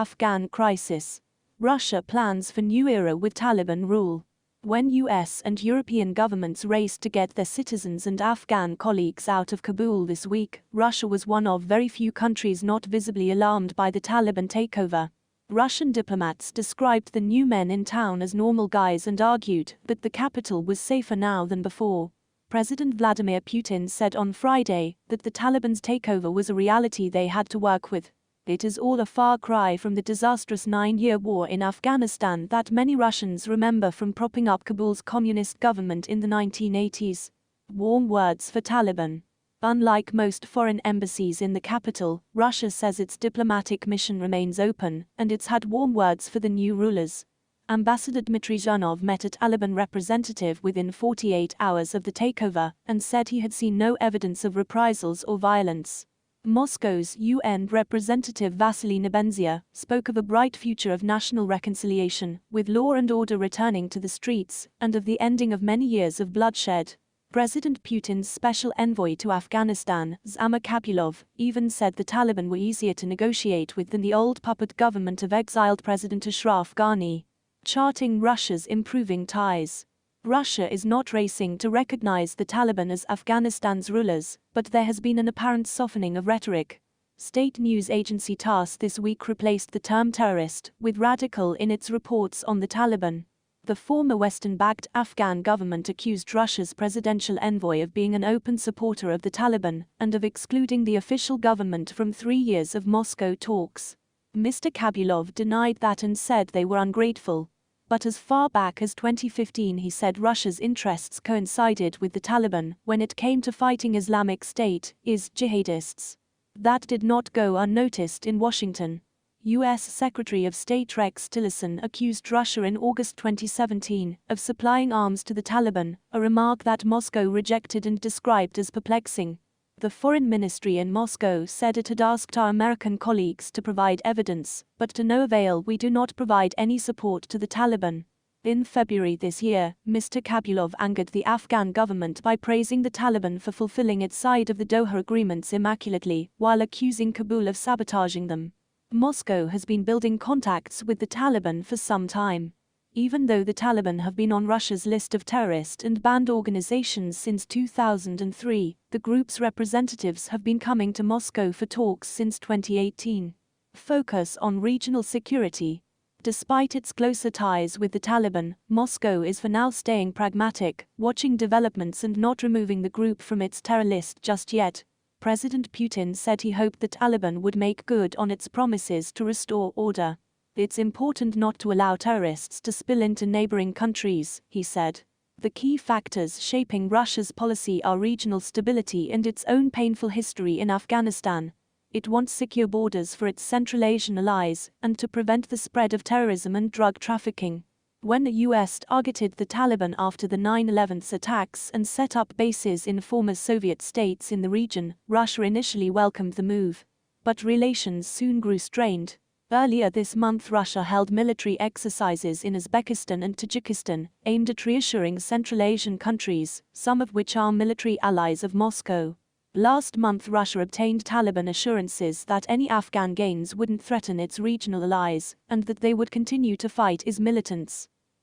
Afghan crisis. Russia plans for new era with Taliban rule. When US and European governments raced to get their citizens and Afghan colleagues out of Kabul this week, Russia was one of very few countries not visibly alarmed by the Taliban takeover. Russian diplomats described the new men in town as normal guys and argued that the capital was safer now than before. President Vladimir Putin said on Friday that the Taliban's takeover was a reality they had to work with. It is all a far cry from the disastrous 9-year war in Afghanistan that many Russians remember from propping up Kabul's communist government in the 1980s. Warm words for Taliban. Unlike most foreign embassies in the capital, Russia says its diplomatic mission remains open, and it's had warm words for the new rulers. Ambassador Dmitry Zhdanov met a Taliban representative within 48 hours of the takeover and said he had seen no evidence of reprisals or violence. Moscow's UN representative Vasily Nebenzia spoke of a bright future of national reconciliation, with law and order returning to the streets, and of the ending of many years of bloodshed. President Putin's special envoy to Afghanistan, Zamir Kabulov, even said the Taliban were easier to negotiate with than the old puppet government of exiled President Ashraf Ghani. Charting Russia's improving ties. Russia is not racing to recognize the Taliban as Afghanistan's rulers, but there has been an apparent softening of rhetoric. State news agency TASS this week replaced the term terrorist with radical in its reports on the Taliban. The former Western-backed Afghan government accused Russia's presidential envoy of being an open supporter of the Taliban and of excluding the official government from 3 years of Moscow talks. Mr. Kabulov denied that and said they were ungrateful. But as far back as 2015 he said Russia's interests coincided with the Taliban when it came to fighting Islamic State, jihadists. That did not go unnoticed in Washington. U.S. Secretary of State Rex Tillerson accused Russia in August 2017 of supplying arms to the Taliban, a remark that Moscow rejected and described as perplexing. The Foreign Ministry in Moscow said it had asked our American colleagues to provide evidence, but to no avail. We do not provide any support to the Taliban. In February this year, Mr. Kabulov angered the Afghan government by praising the Taliban for fulfilling its side of the Doha agreements immaculately, while accusing Kabul of sabotaging them. Moscow has been building contacts with the Taliban for some time. Even though the Taliban have been on Russia's list of terrorist and banned organizations since 2003, the group's representatives have been coming to Moscow for talks since 2018. Focus on regional security. Despite its closer ties with the Taliban, Moscow is for now staying pragmatic, watching developments and not removing the group from its terror list just yet. President Putin said he hoped the Taliban would make good on its promises to restore order. It's important not to allow terrorists to spill into neighboring countries, he said. The key factors shaping Russia's policy are regional stability and its own painful history in Afghanistan. It wants secure borders for its Central Asian allies and to prevent the spread of terrorism and drug trafficking. When the US targeted the Taliban after the 9/11 attacks and set up bases in former Soviet states in the region, Russia initially welcomed the move. But relations soon grew strained. Earlier this month Russia held military exercises in Uzbekistan and Tajikistan, aimed at reassuring Central Asian countries, some of which are military allies of Moscow. Last month Russia obtained Taliban assurances that any Afghan gains wouldn't threaten its regional allies, and that they would continue to fight IS militants.